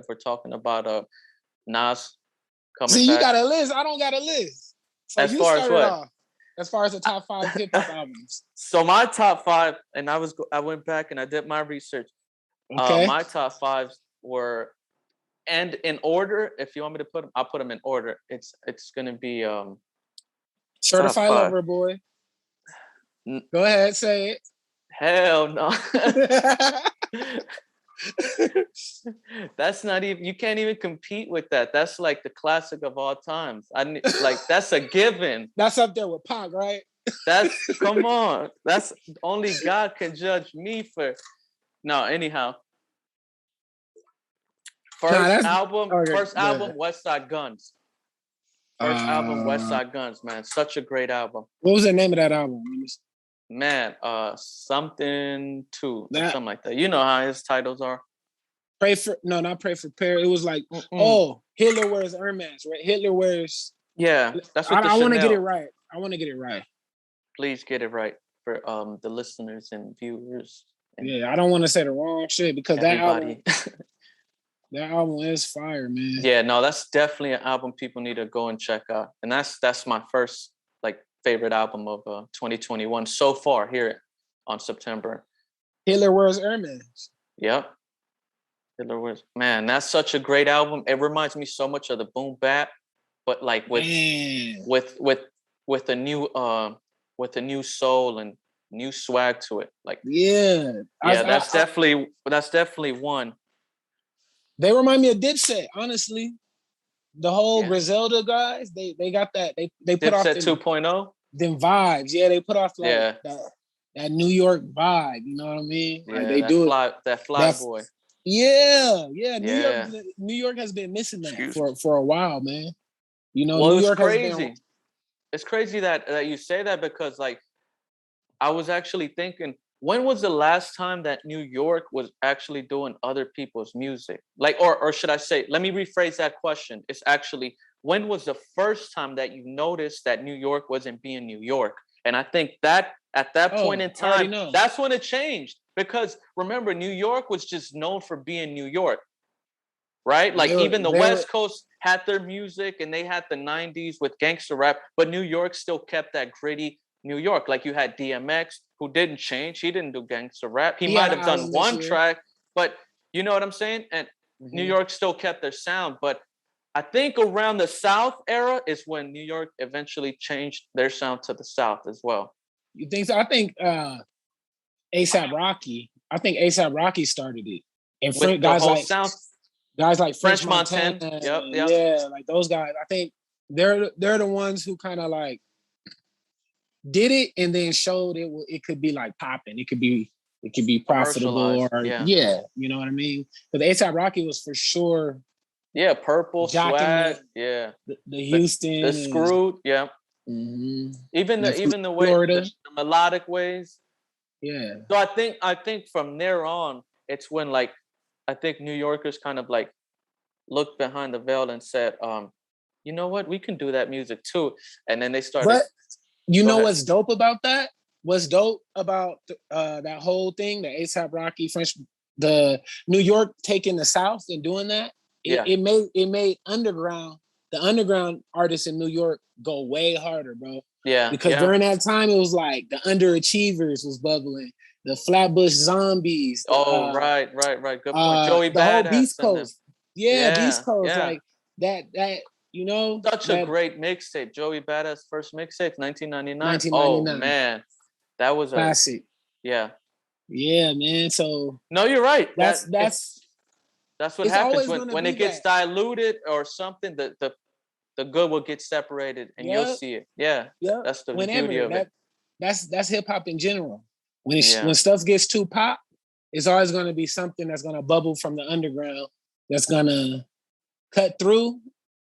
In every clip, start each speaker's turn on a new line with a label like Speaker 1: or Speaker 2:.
Speaker 1: if we're talking about Nas coming
Speaker 2: See, you
Speaker 1: back.
Speaker 2: got a list. I don't got a list. So
Speaker 1: As
Speaker 2: you
Speaker 1: far as
Speaker 2: started
Speaker 1: what?
Speaker 2: off as far as the top 5 hip hop albums.
Speaker 1: So my top 5, and I went back and I did my research.
Speaker 2: Okay.
Speaker 1: My top 5s were, and in order, if you want me to put them, I'll put them in order. It's gonna be
Speaker 2: Certified Lover Boy. Go ahead, say it.
Speaker 1: Hell no. That's not even, you can't even compete with that. That's like the classic of all times. That's a given.
Speaker 2: That's up there with Pac, right?
Speaker 1: Come on. That's only God can judge me for. No, anyhow. First album, West Side Guns. West Side Guns, man. Such a great album.
Speaker 2: What was the name of that album?
Speaker 1: Man, something like that. You know how his titles are.
Speaker 2: Not Pray for Prayer. It was like, Hitler wears Hermes, right? Hitler wears.
Speaker 1: Yeah, that's what
Speaker 2: I want to get it right.
Speaker 1: Please get it right for the listeners and viewers. And
Speaker 2: yeah, I don't want to say the wrong shit because that album is fire, man.
Speaker 1: Yeah, no, that's definitely an album people need to go and check out. And that's my first favorite album of 2021 so far here on September.
Speaker 2: Hitler Wears Hermes.
Speaker 1: Yep. Hitler Wears. Man, that's such a great album. It reminds me so much of the Boom Bap, but with a new soul and new swag to it. That's definitely one.
Speaker 2: They remind me of Dipset, honestly. The whole Griselda guys, they got that. They put off
Speaker 1: Dipset 2.0.
Speaker 2: Them vibes. Yeah, they put off that New York vibe. You know what I mean?
Speaker 1: Yeah, they do that fly boy.
Speaker 2: Yeah. New York has been missing that for a while, man. You know, New York
Speaker 1: crazy. Has been... It's crazy that you say that because I was actually thinking, when was the last time that New York was actually doing other people's music? Or should I say, let me rephrase that question. It's actually, when was the first time that you noticed that New York wasn't being New York? And I think that at that point in time, that's when it changed. Because remember, New York was just known for being New York, right? Even the West Coast had their music and they had the 90s with gangster rap, but New York still kept that gritty New York. You had DMX, who didn't change. He didn't do gangster rap. He might have done one track, but you know what I'm saying? And New York still kept their sound. But I think around the South era is when New York eventually changed their sound to the South as well.
Speaker 2: You think so? I think A$AP Rocky started it. And guys like French Montana.
Speaker 1: Yep.
Speaker 2: Yeah, those guys. I think they're the ones who kind of did it and then showed it could be popping. It could be profitable or you know what I mean? Because A$AP Rocky was for sure.
Speaker 1: Yeah, Purple, Swag, the
Speaker 2: Houston,
Speaker 1: the Screwed, yeah.
Speaker 2: Mm-hmm.
Speaker 1: Even the way the melodic ways.
Speaker 2: Yeah.
Speaker 1: So I think from there on, it's when I think New Yorkers kind of looked behind the veil and said, you know what, we can do that music too. And then they started.
Speaker 2: But you know what's dope about that? What's dope about that whole thing, the A$AP Rocky, the New York taking the South and doing that? It made the underground artists in New York go way harder, bro.
Speaker 1: Yeah.
Speaker 2: Because during that time, it was the underachievers was bubbling, the Flatbush Zombies.
Speaker 1: Right. Good point. Joey Badass.
Speaker 2: The whole Beast Coast. Beast Coast.
Speaker 1: Yeah.
Speaker 2: That, you know.
Speaker 1: Such a great mixtape. Joey Badass first mixtape, 1999. Oh, man. That was
Speaker 2: classic.
Speaker 1: Yeah.
Speaker 2: Yeah, man. So.
Speaker 1: No, you're right.
Speaker 2: That's
Speaker 1: what happens when it gets diluted or something. The good will get separated, and you'll see it. Yeah, that's the beauty of it.
Speaker 2: That's hip hop in general. When stuff gets too pop, it's always going to be something that's going to bubble from the underground that's going to cut through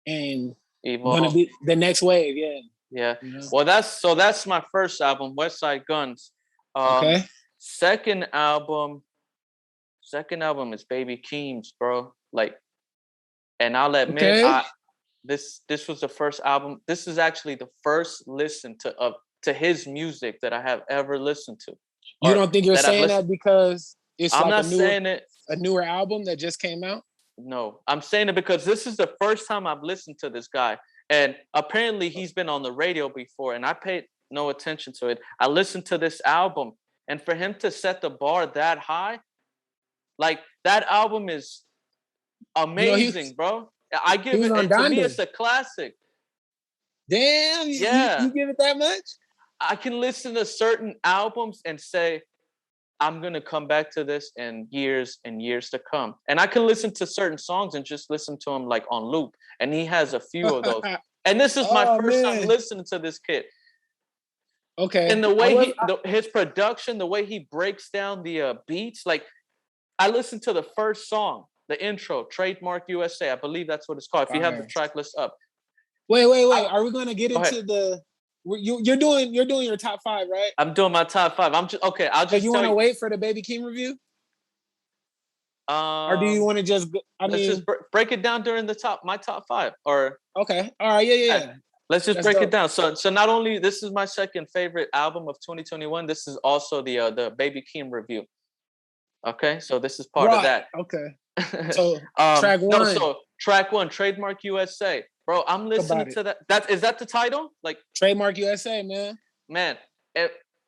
Speaker 2: and going to be the next wave. Yeah.
Speaker 1: Yeah. You know? Well, that's my first album, West Side Guns.
Speaker 2: Okay.
Speaker 1: Second album is Baby Keem's, bro. And I'll admit, this was the first album. This is actually the first listen to his music that I have ever listened to.
Speaker 2: You don't think you're saying that because it's
Speaker 1: I'm not saying it.
Speaker 2: A newer album that just came out?
Speaker 1: No, I'm saying it because this is the first time I've listened to this guy, and apparently he's been on the radio before, and I paid no attention to it. I listened to this album, and for him to set the bar that high, like that album is
Speaker 2: You know,
Speaker 1: amazing, bro. I
Speaker 2: he
Speaker 1: give
Speaker 2: was
Speaker 1: it,
Speaker 2: on
Speaker 1: and to me,
Speaker 2: Donda.
Speaker 1: it's a classic.
Speaker 2: Damn,
Speaker 1: Yeah,
Speaker 2: you give it that much?
Speaker 1: I can listen to certain albums and say, I'm gonna come back to this in years and years to come. And I can listen to certain songs and just listen to them like on loop. And he has a few of those. And this is my
Speaker 2: Oh
Speaker 1: first time
Speaker 2: man.
Speaker 1: listening to this kid.
Speaker 2: Okay.
Speaker 1: And the way his production, the way he breaks down the beats, like I listened to the first song, the intro, Trademark USA. I believe that's what it's called. If you have the track list up.
Speaker 2: Wait. Are we gonna get into the? You're doing your top 5, right?
Speaker 1: I'm doing my top 5. I'm just okay. I'll just.
Speaker 2: You want to wait for the Baby Keem review? Or do you want to just?
Speaker 1: Let's just break it down during my top 5. Or
Speaker 2: okay, all right, yeah.
Speaker 1: Let's just break it down. So not only this is my second favorite album of 2021. This is also the Baby Keem review. Okay, so this is part of that.
Speaker 2: Okay. So track 1.
Speaker 1: No, so track 1, Trademark USA. Bro, I'm listening to that. Is that the title? Like
Speaker 2: Trademark USA, man.
Speaker 1: Man,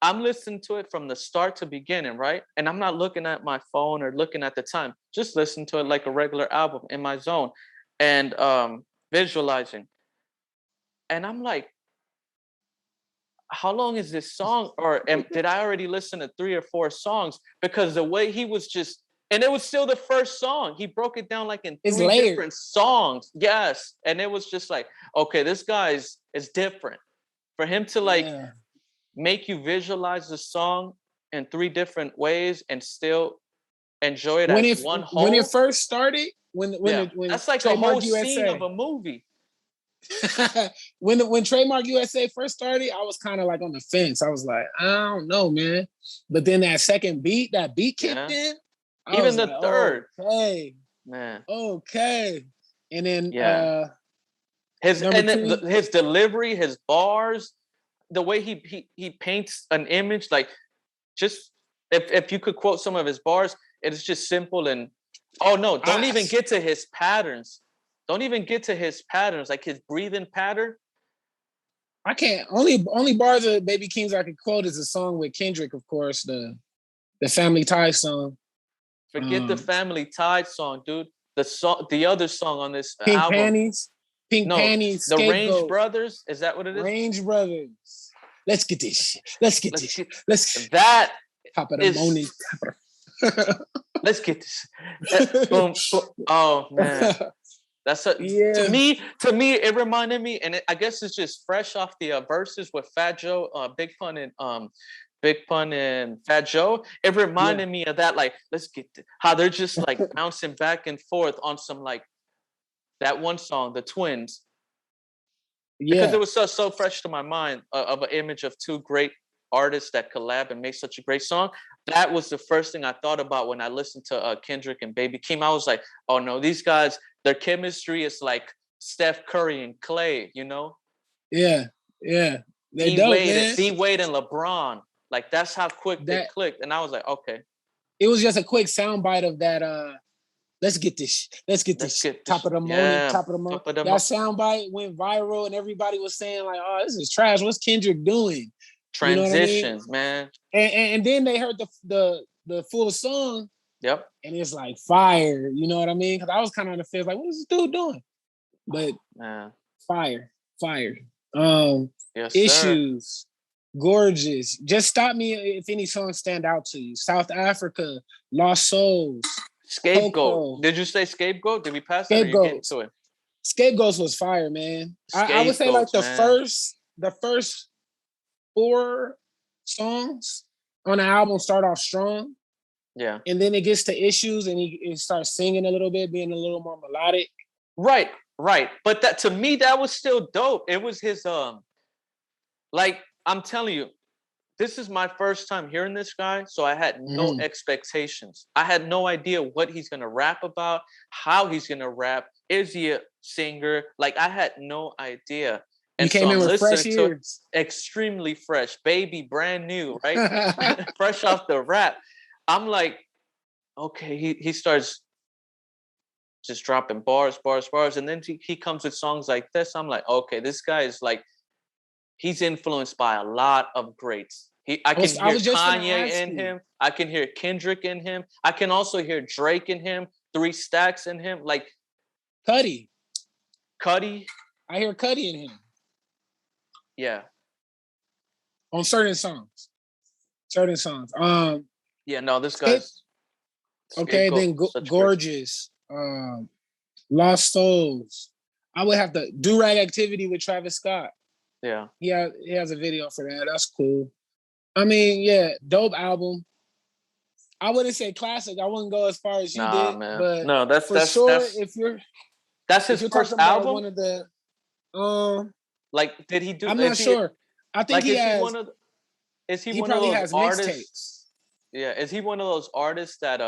Speaker 1: I'm listening to it from the start to beginning, right? And I'm not looking at my phone or looking at the time. Just listen to it like a regular album in my zone and visualizing. And I'm like, how long is this song? Or did I already listen to 3 or 4 songs? Because the way he was just, and it was still the first song. He broke it down like in 3 different songs. Yes. And it was just like, okay, this guy is different. For him to like make you visualize the song in 3 different ways and still enjoy it as one whole.
Speaker 2: When it first started, when
Speaker 1: that's like a whole scene of a movie.
Speaker 2: when Trademark USA first started, I was kind of like on the fence. I was like, I don't know, man. But then that beat kicked in.
Speaker 1: Even the third.
Speaker 2: Okay.
Speaker 1: Man.
Speaker 2: Okay. And then
Speaker 1: his delivery, his bars, the way he paints an image, like just if you could quote some of his bars, it's just simple and don't even get to his patterns. Don't even get to his patterns, like his breathing pattern.
Speaker 2: I can't. Only bars of Baby Keem's I could quote is a song with Kendrick, of course, the Family Ties song.
Speaker 1: Forget the Family Ties song, dude. The other song on this
Speaker 2: Pink
Speaker 1: album.
Speaker 2: Panties. Pink Panties.
Speaker 1: The Range Brothers. Is that what it is?
Speaker 2: Range Brothers. Let's get this shit. Let's get
Speaker 1: that.
Speaker 2: Top of the morning.
Speaker 1: Let's get this. Boom. Oh man. That's to me. It reminded me, and I guess it's just fresh off the verses with Fat Joe, Big Pun, and Fat Joe. It reminded me of that. Like, let's get how they're just like bouncing back and forth on some like that one song, the Twins. Because it was so fresh to my mind of an image of 2 great artists that collab and make such a great song. That was the first thing I thought about when I listened to Kendrick and Baby Keem. I was like, oh no, these guys, their chemistry is like Steph Curry and Clay, you know?
Speaker 2: Yeah.
Speaker 1: D-Wade and LeBron. Like that's how quick they clicked. And I was like, okay.
Speaker 2: It was just a quick soundbite of that let's get this. Top of the morning. That soundbite went viral and everybody was saying like, oh, this is trash. What's Kendrick doing?
Speaker 1: Transitions, man.
Speaker 2: And then they heard the full song.
Speaker 1: Yep.
Speaker 2: And it's like fire. You know what I mean? Because I was kind of on the fence, like, what is this dude doing? But fire.
Speaker 1: Yes,
Speaker 2: Issues.
Speaker 1: Sir.
Speaker 2: Gorgeous. Just stop me if any songs stand out to you. South Africa, Lost Souls.
Speaker 1: Scapegoat.
Speaker 2: Coco.
Speaker 1: Did you say Scapegoat? Did we pass that or you get into it?
Speaker 2: Scapegoats was fire, man. I would say like the first 4 songs on the album start off strong.
Speaker 1: Yeah.
Speaker 2: And then it gets to Issues and he starts singing a little bit, being a little more melodic.
Speaker 1: Right. But that to me, that was still dope. It was his like I'm telling you, this is my first time hearing this guy, so I had no expectations. I had no idea what he's gonna rap about, how he's gonna rap. Is he a singer? Like I had no idea. And
Speaker 2: you came in with fresh ears.
Speaker 1: Extremely fresh, baby, brand new, right? Fresh off the rap. I'm like, okay, he starts just dropping bars, and then he comes with songs like this. I'm like, okay, this guy is like, he's influenced by a lot of greats. I can hear Kanye in him. I can hear Kendrick in him. I can also hear Drake in him. 3 Stacks in him. Like
Speaker 2: Cudi.
Speaker 1: I
Speaker 2: hear Cudi in him.
Speaker 1: Yeah.
Speaker 2: On certain songs.
Speaker 1: Yeah, no, this guy's
Speaker 2: okay. Then Gorgeous. Lost Souls. I would have to Do Rag Activity with Travis Scott.
Speaker 1: Yeah.
Speaker 2: He has a video for that. That's cool. I mean, yeah, dope album. I wouldn't say classic. I wouldn't go as far as you did,
Speaker 1: man.
Speaker 2: But
Speaker 1: no, that's
Speaker 2: that's
Speaker 1: his first album.
Speaker 2: One of the
Speaker 1: like, did he do?
Speaker 2: I'm not sure. I think he has.
Speaker 1: Is he one of those artists? Yeah, is he one of those artists that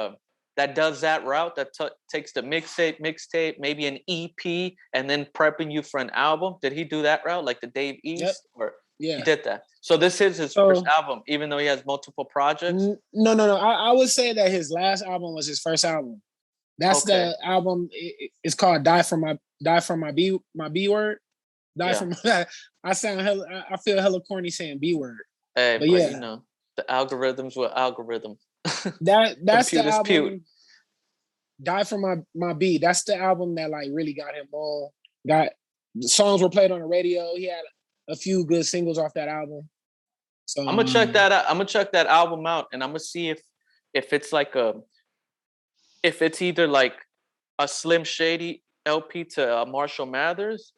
Speaker 1: that does that route, that takes the mixtape, maybe an EP, and then prepping you for an album? Did he do that route, like the Dave East?
Speaker 2: Yep.
Speaker 1: Or
Speaker 2: yeah,
Speaker 1: he did that. So this is his first album, even though he has multiple projects.
Speaker 2: No. I would say that his last album was his first album. That's the album. It's called Die from My B Word. From I feel hella corny saying B word.
Speaker 1: Hey, but yeah, you know, the algorithms were algorithms.
Speaker 2: That's the album. Pewed. Die from my B. That's the album that like really got him all. The songs were played on the radio. He had a few good singles off that album. So
Speaker 1: I'm gonna check that out. I'm gonna check that album out, and I'm gonna see if it's like if it's either like a Slim Shady LP to Marshall Mathers,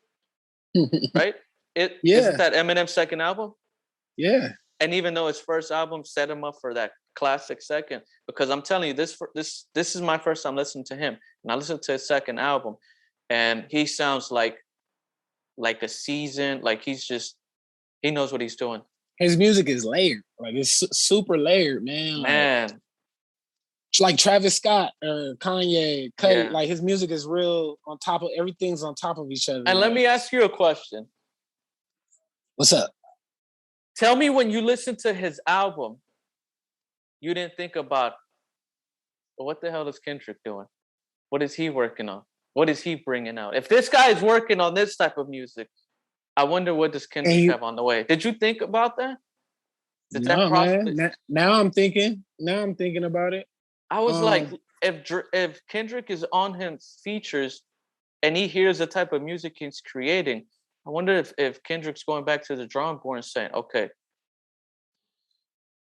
Speaker 1: right? Isn't that Eminem's second album?
Speaker 2: Yeah.
Speaker 1: And even though his first album set him up for that classic second, because I'm telling you, this is my first time listening to him, and I listened to his second album, and he sounds like a seasoned, like he knows what he's doing.
Speaker 2: His music is layered, like it's super layered, man.
Speaker 1: Man,
Speaker 2: like Travis Scott or Kanye, Cudi, like his music is real on top of everything's on top of each other.
Speaker 1: And let me ask you a question.
Speaker 2: What's up?
Speaker 1: Tell me, when you listen to his album, you didn't think about, well, what the hell is Kendrick doing? What is he working on? What is he bringing out? If this guy is working on this type of music, I wonder what does Kendrick have on the way. Did you think about that?
Speaker 2: Man. Now I'm thinking about it.
Speaker 1: I was like, if Kendrick is on his features and he hears the type of music he's creating, I wonder if Kendrick's going back to the drawing board and saying, okay,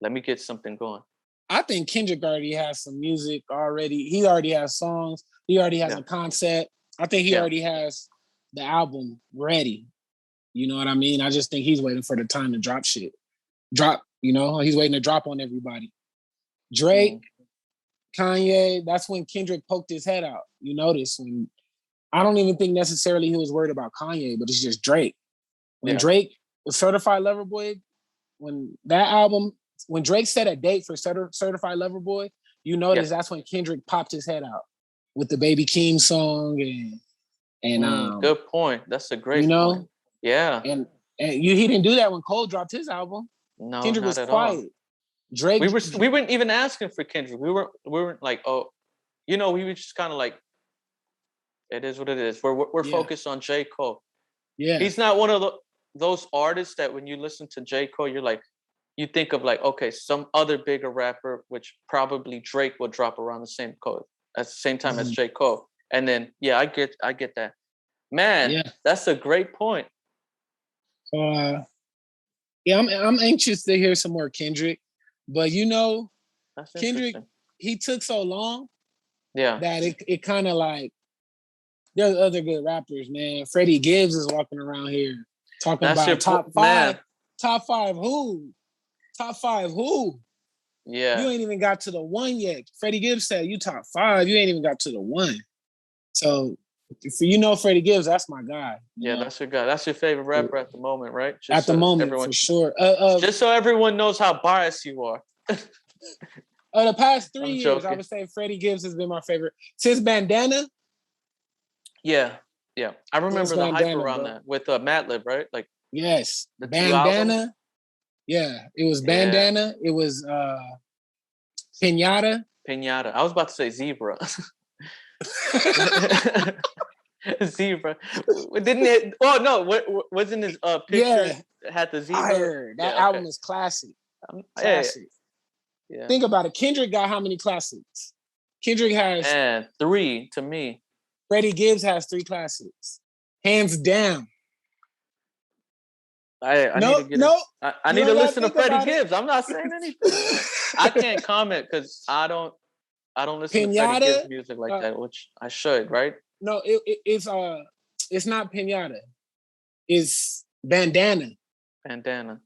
Speaker 1: let me get something going.
Speaker 2: I think Kendrick already has some music already. He already has songs. He already has a concept. I think he already has the album ready. You know what I mean? I just think he's waiting for the time to drop shit. He's waiting to drop on everybody. Drake, Kanye, that's when Kendrick poked his head out. You notice when I don't even think necessarily he was worried about Kanye, but it's just Drake. When Drake was Certified Lover Boy, when Drake set a date for Certified Lover Boy, you notice that's when Kendrick popped his head out with the Baby Keem song and
Speaker 1: good point. That's a great point. Yeah.
Speaker 2: And he didn't do that when Cole dropped his album.
Speaker 1: No,
Speaker 2: Kendrick
Speaker 1: not
Speaker 2: was
Speaker 1: at
Speaker 2: quiet.
Speaker 1: all.
Speaker 2: Drake,
Speaker 1: we weren't even asking for Kendrick. We weren't like, oh, we were just kind of like, it is what it is. We're focused on J. Cole.
Speaker 2: Yeah,
Speaker 1: he's not one of those artists that when you listen to J. Cole, you're like, you think of like, okay, some other bigger rapper, which probably Drake will drop around the same time as J. Cole. And then I get that. Man, that's a great point.
Speaker 2: I'm anxious to hear some more Kendrick, but Kendrick, he took so long, that it kind of like there's other good rappers, man. Freddie Gibbs is walking around here talking about top five. Top five who? Yeah, you ain't even got to the one yet. Freddie Gibbs said you top five. You ain't even got to the one. So. Freddie Gibbs, that's my guy.
Speaker 1: Yeah, that's your guy. That's your favorite rapper at the moment, right?
Speaker 2: Just at the moment, for sure.
Speaker 1: Just so everyone knows how biased you are.
Speaker 2: The past 3 years, I would say Freddie Gibbs has been my favorite. Since Bandana?
Speaker 1: Yeah. I remember the hype around that with Madlib, right? Like,
Speaker 2: yes. Bandana. Yeah, it was Bandana. It was Pinata.
Speaker 1: I was about to say Zebra. Zebra. Didn't it? Oh no! What wasn't his picture had the zebra?
Speaker 2: Fire. That album is classic. Classic.
Speaker 1: Yeah.
Speaker 2: Think about it. Kendrick got how many classics? Kendrick has
Speaker 1: 3 to me.
Speaker 2: Freddie Gibbs has 3 classics, hands down.
Speaker 1: I need to get I need to listen to Freddie Gibbs. I'm not saying anything. I can't comment because I don't listen to Freddie Gibbs music like that, which I should, right?
Speaker 2: No, it's not Pinata. It's Bandana.
Speaker 1: Bandana.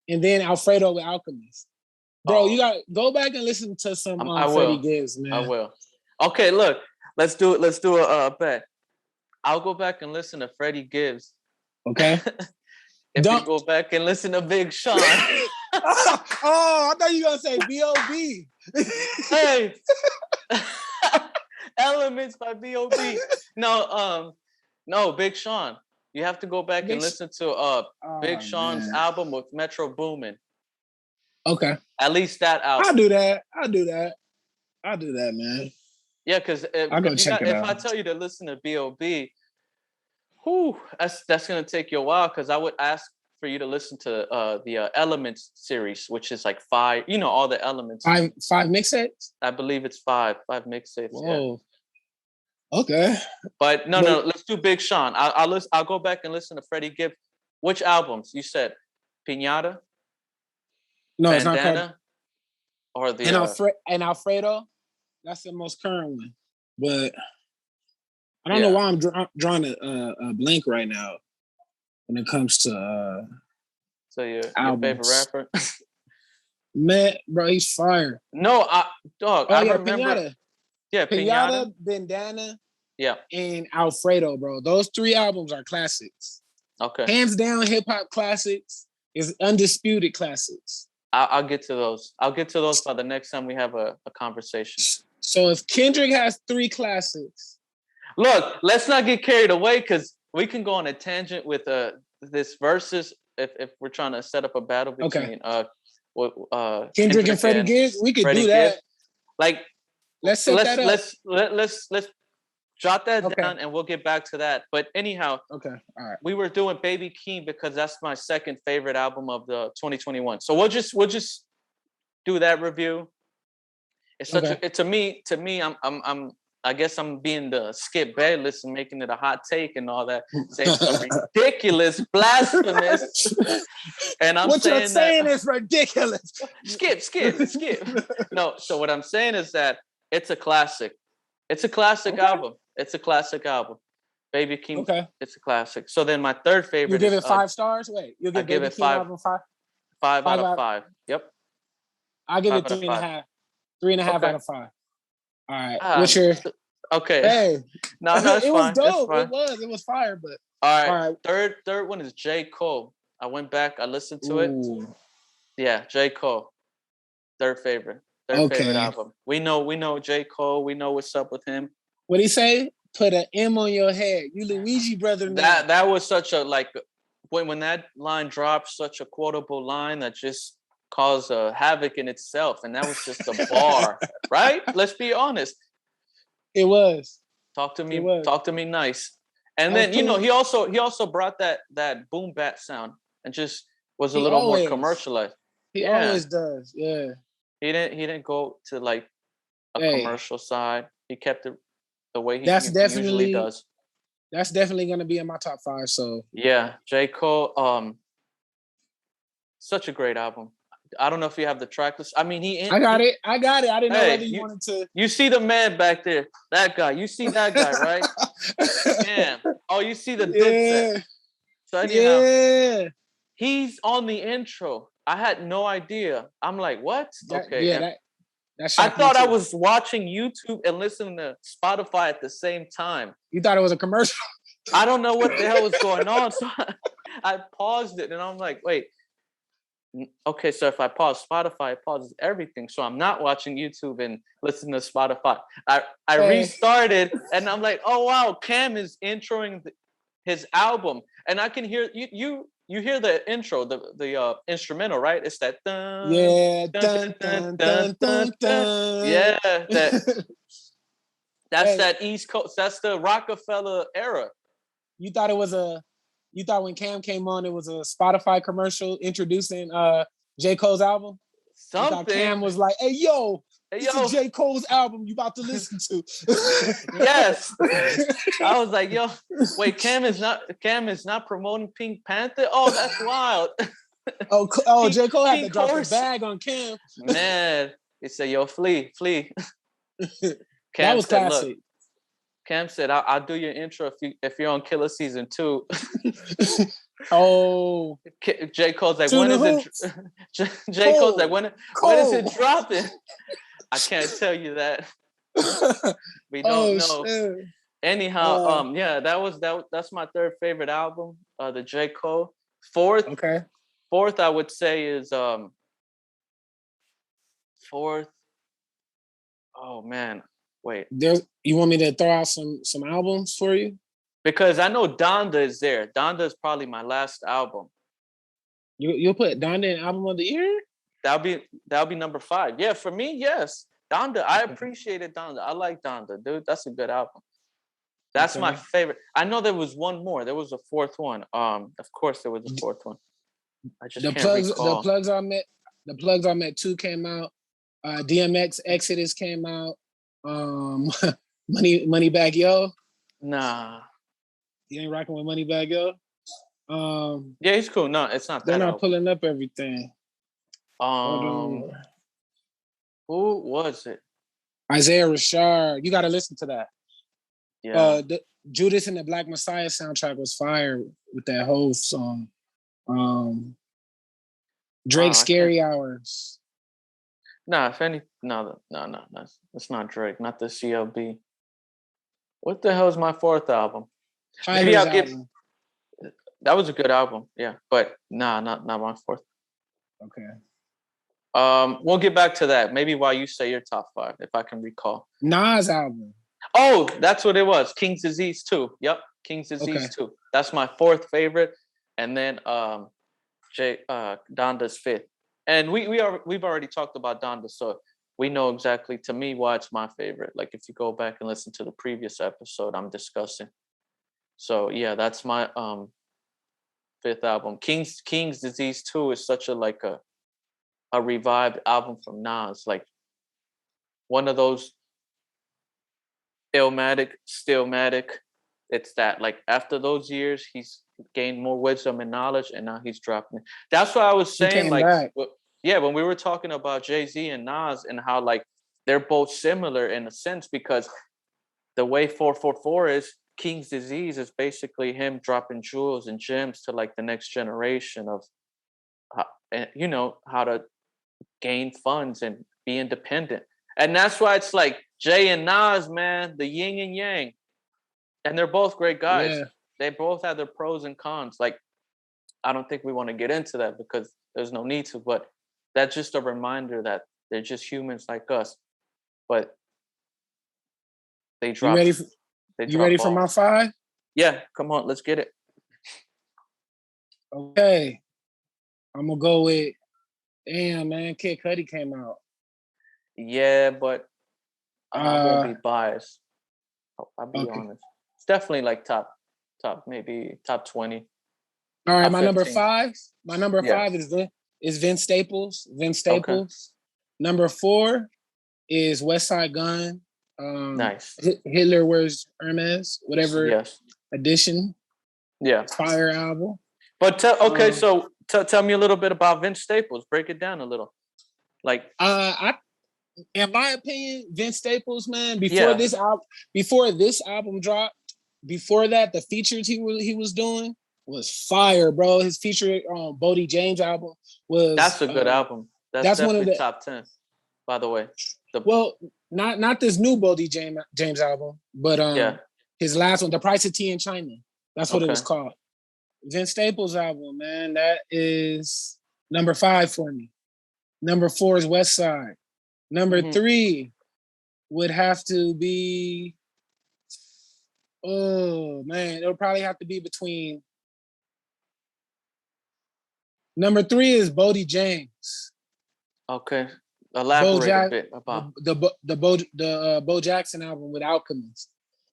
Speaker 2: And then Alfredo with Alchemist. Bro, you got go back and listen to some Freddie Gibbs, man.
Speaker 1: I will. Okay, look, let's do a bet. I'll go back and listen to Freddie Gibbs.
Speaker 2: Okay.
Speaker 1: If you go back and listen to Big Sean.
Speaker 2: I thought you were gonna say B.O.B.
Speaker 1: Hey. Elements by B.O.B. No, Big Sean. You have to go back and listen to Big Sean's album with Metro Boomin.
Speaker 2: Okay.
Speaker 1: At least that album.
Speaker 2: I'll do that, man.
Speaker 1: Yeah, because if I tell you to listen to B.O.B., that's gonna take you a while, because I would ask for you to listen to the Elements series, which is like 5, all the Elements.
Speaker 2: 5 mixtapes?
Speaker 1: I believe it's 5 mixtapes.
Speaker 2: Whoa.
Speaker 1: Yeah.
Speaker 2: Okay.
Speaker 1: But no, let's do Big Sean. I'll go back and listen to Freddie Gibbs. Which albums? You said Pinata?
Speaker 2: No,
Speaker 1: Bandana,
Speaker 2: it's not called.
Speaker 1: Or the
Speaker 2: and Alfredo. That's the most current one. But I don't know why I'm drawing a blank right now when it comes to
Speaker 1: so your favorite rapper?
Speaker 2: Man, bro, he's fire.
Speaker 1: No, I remember.
Speaker 2: Pinata.
Speaker 1: Yeah,
Speaker 2: Pinata, Bandana, and Alfredo, bro. Those 3 albums are classics.
Speaker 1: Okay.
Speaker 2: Hands down hip hop classics, is undisputed classics.
Speaker 1: I'll get to those. I'll get to those by the next time we have a conversation.
Speaker 2: So if Kendrick has 3 classics.
Speaker 1: Look, let's not get carried away, because we can go on a tangent with this versus if we're trying to set up a battle between
Speaker 2: Kendrick and Freddie Gibbs. We could do that.
Speaker 1: Gibbs. Like, let's jot that down, and we'll get back to that. But anyhow,
Speaker 2: all right.
Speaker 1: We were doing Baby Keem because that's my second favorite album of the 2021. So we'll just do that review. It's to me, I guess I'm being the Skip Bayless and making it a hot take and all that, saying some ridiculous, blasphemous. And
Speaker 2: what you're saying is ridiculous.
Speaker 1: Skip. No, so what I'm saying is that it's a classic. It's a classic album. It's a classic album. Baby Keem, it's a classic. So then my third favorite.
Speaker 2: You give it 5 stars? Wait, you'll give
Speaker 1: Baby Keem album 5? 5 out of 5. Yep.
Speaker 2: I'll give it 3.5. 3.5 out of 5. All right. What's your?
Speaker 1: Okay.
Speaker 2: Hey.
Speaker 1: No, it's
Speaker 2: it
Speaker 1: fine.
Speaker 2: Was dope. It was fire. But
Speaker 1: all right. Third one is J. Cole. I went back. I listened to it. Yeah, J. Cole. Third favorite album. We know J. Cole. We know what's up with him.
Speaker 2: What'd he say? Put an M on your head. You Luigi brother. Now.
Speaker 1: That was such a when that line dropped, such a quotable line that just caused havoc in itself, and that was just a bar, right? Let's be honest.
Speaker 2: It was.
Speaker 1: Talk to me nice. And then he also brought that boom bat sound and just was a little more commercialized.
Speaker 2: He always does. Yeah.
Speaker 1: He didn't go to like a commercial side. He kept it the way he usually does.
Speaker 2: That's definitely gonna be in my top 5. So
Speaker 1: yeah, J. Cole, such a great album. I don't know if you have the track list. I mean, I got it. I didn't know whether you wanted to. You see the man back there, that guy. You see that guy, right? Damn. Oh, you see the Dipset. So anyhow, he's on the intro. I had no idea. I'm like, what? Okay.
Speaker 2: Yeah,
Speaker 1: I thought I was watching YouTube and listening to Spotify at the same time.
Speaker 2: You thought it was a commercial?
Speaker 1: I don't know what the hell was going on. So I paused it and I'm like, wait. Okay, so if I pause Spotify, it pauses everything. So I'm not watching YouTube and listening to Spotify. I restarted and I'm like, oh wow, Cam is introing his album, and I can hear you hear the intro, the instrumental, right? It's that dun, dun, dun, dun, dun, dun, dun. Yeah, That's that East Coast. That's the Rockefeller era.
Speaker 2: You thought when Cam came on, it was a Spotify commercial introducing J. Cole's album? You thought Cam was like, hey, yo, this is J. Cole's album you about to listen to.
Speaker 1: Yes. I was like, yo, wait, Cam is not promoting Pink Panther? Oh, that's wild.
Speaker 2: J. Cole had to drop the bag on Cam.
Speaker 1: Man, he said, yo, flee.
Speaker 2: That was classic. Look,
Speaker 1: Cam said, I'll do your intro if you're on Killer Season 2.
Speaker 2: Oh.
Speaker 1: J. Cole's like, when is it? J. Cole's like, when is it dropping? I can't tell you that. We don't know. Shit. Anyhow, that's my third favorite album, the J. Cole. Fourth, I would say is fourth. Oh man, wait.
Speaker 2: You want me to throw out some albums for you?
Speaker 1: Because I know Donda is there. Donda is probably my last album.
Speaker 2: You'll put Donda in album of the year?
Speaker 1: That'll be number 5. Yeah, for me, yes. Donda. I appreciated Donda. I like Donda, dude. That's a good album. That's my favorite. I know there was one more. There was a fourth one. Of course there was a fourth one. I just can't recall.
Speaker 2: The Plugs I Met 2 came out. DMX Exodus came out. Money Bag Yo.
Speaker 1: Nah.
Speaker 2: You ain't rocking with Money Bag Yo?
Speaker 1: Yeah, he's cool. No, it's not that.
Speaker 2: They're not pulling up everything.
Speaker 1: Who was it?
Speaker 2: Isaiah Rashad. You got to listen to that.
Speaker 1: Yeah.
Speaker 2: The Judas and the Black Messiah soundtrack was fire with that whole song. Drake Scary Hours.
Speaker 1: No, it's not Drake, not the CLB. What the hell is my fourth album? Maybe I'll give. That was a good album, yeah, but not my fourth.
Speaker 2: Okay.
Speaker 1: We'll get back to that. Maybe while you say your top 5, if I can recall.
Speaker 2: Nas album.
Speaker 1: Oh, that's what it was. King's Disease 2. Yep, King's Disease 2. That's my fourth favorite, and then Donda's 5th. And we've already talked about Donda, so we know exactly, to me, why it's my favorite. Like if you go back and listen to the previous episode I'm discussing. So yeah, that's my 5th album. King's Disease 2 is such a revived album from Nas, like one of those Illmatic, Stillmatic. It's that, like, after those years, he's gained more wisdom and knowledge, and now he's dropping it. That's what I was saying. When we were talking about Jay-Z and Nas and how, like, they're both similar in a sense, because the way 444 is, King's Disease is basically him dropping jewels and gems to, like, the next generation of, how to gain funds and be independent. And that's why it's like Jay and Nas, man, the yin and yang. And they're both great guys. Yeah. They both have their pros and cons. Like, I don't think we want to get into that because there's no need to, but that's just a reminder that they're just humans like us. But they drop.
Speaker 2: You ready for my 5?
Speaker 1: Yeah, come on, let's get it.
Speaker 2: Okay. I'm going to go with, damn, man, Kid Cudi came out.
Speaker 1: Yeah, but I won't be biased. I'll be honest. It's definitely like top, maybe top 20.
Speaker 2: All right, my 15. Number 5. My number 5 is Vince Staples. Okay. Number 4 is West Side Gun.
Speaker 1: Nice.
Speaker 2: Hitler Wears Hermes, whatever edition.
Speaker 1: Yeah.
Speaker 2: Fire album.
Speaker 1: But so tell me a little bit about Vince Staples. Break it down a little. Like,
Speaker 2: in my opinion, Vince Staples, man, before this album dropped, before that, the features he was doing was fire, bro. His feature on Bodie James album was.
Speaker 1: That's a good album. That's one of the top 10, by the way.
Speaker 2: Not this new Bodie James album, but his last one, The Price of Tea in China. That's what it was called. Vince Staples album, man, that is number 5 for me. Number 4 is West Side. Number 3 would have to be, oh man, it'll probably have to be between. Number 3 is Bodie James.
Speaker 1: Okay. Elaborate a bit about
Speaker 2: the Bo Jackson album with Alchemist.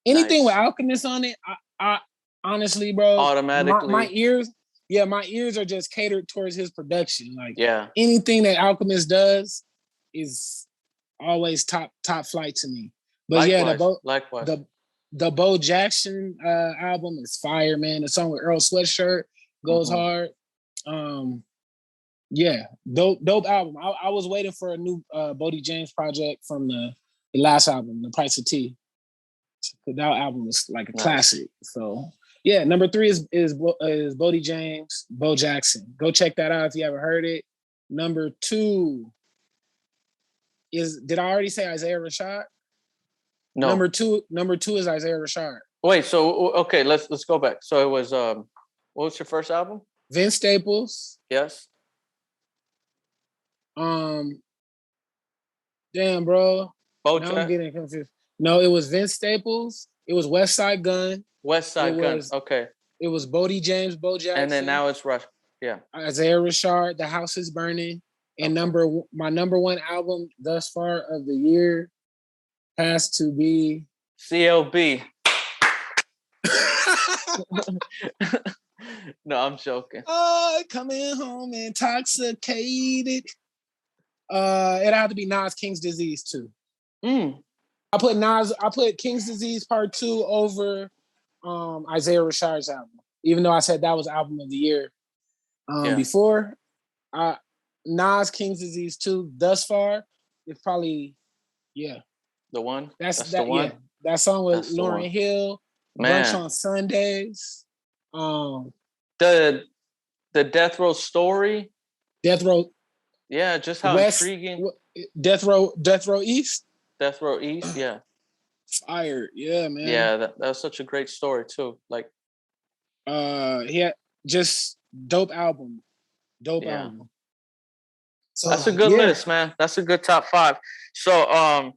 Speaker 2: Anything with
Speaker 1: nice.
Speaker 2: Alchemist on it, I honestly, bro, my
Speaker 1: Automatically.
Speaker 2: ears, yeah, my ears are just catered towards his production. Like
Speaker 1: Yeah.
Speaker 2: anything that Alchemist does is always top flight to me. But yeah,
Speaker 1: Likewise.
Speaker 2: The Bo Jackson album is fire, man. The song with Earl Sweatshirt goes hard. Yeah, dope album. I was waiting for a new Bodie James project from the last album, The Price of Tea. That album was like a classic. So yeah, number 3 is Bodie James, Bo Jackson. Go check that out if you haven't heard it. Number 2 is, did I already say Isaiah Rashad?
Speaker 1: No.
Speaker 2: Number two is Isaiah Rashad.
Speaker 1: Wait, so okay, let's go back. So it was what was your first album?
Speaker 2: Vince Staples.
Speaker 1: Yes.
Speaker 2: Damn, bro.
Speaker 1: Bojack.
Speaker 2: Now I'm getting confused. No, it was Vince Staples. It was West Side Gun.
Speaker 1: West Side Gun. Okay.
Speaker 2: It was Bodie James, Bo Jackson.
Speaker 1: And then now it's Rush. Yeah.
Speaker 2: Isaiah Rashad, The House is Burning. And my number 1 album thus far of the year has to be
Speaker 1: CLB. No, I'm joking.
Speaker 2: Coming home intoxicated. It had to be Nas King's Disease too. I put King's Disease Part 2 over Isaiah Rashad's album, even though I said that was album of the year before. Nas King's Disease 2 thus far is probably
Speaker 1: the one.
Speaker 2: That's the one. Yeah, that song with Lauryn Hill, Brunch on Sundays.
Speaker 1: The Death Row Story.
Speaker 2: Death Row.
Speaker 1: Yeah, just how intriguing.
Speaker 2: Death Row East.
Speaker 1: Death Row East, yeah.
Speaker 2: Fire, yeah, man.
Speaker 1: Yeah, that was such a great story too. Like,
Speaker 2: just dope album. Album.
Speaker 1: So that's a good list, man. That's a good top 5. So,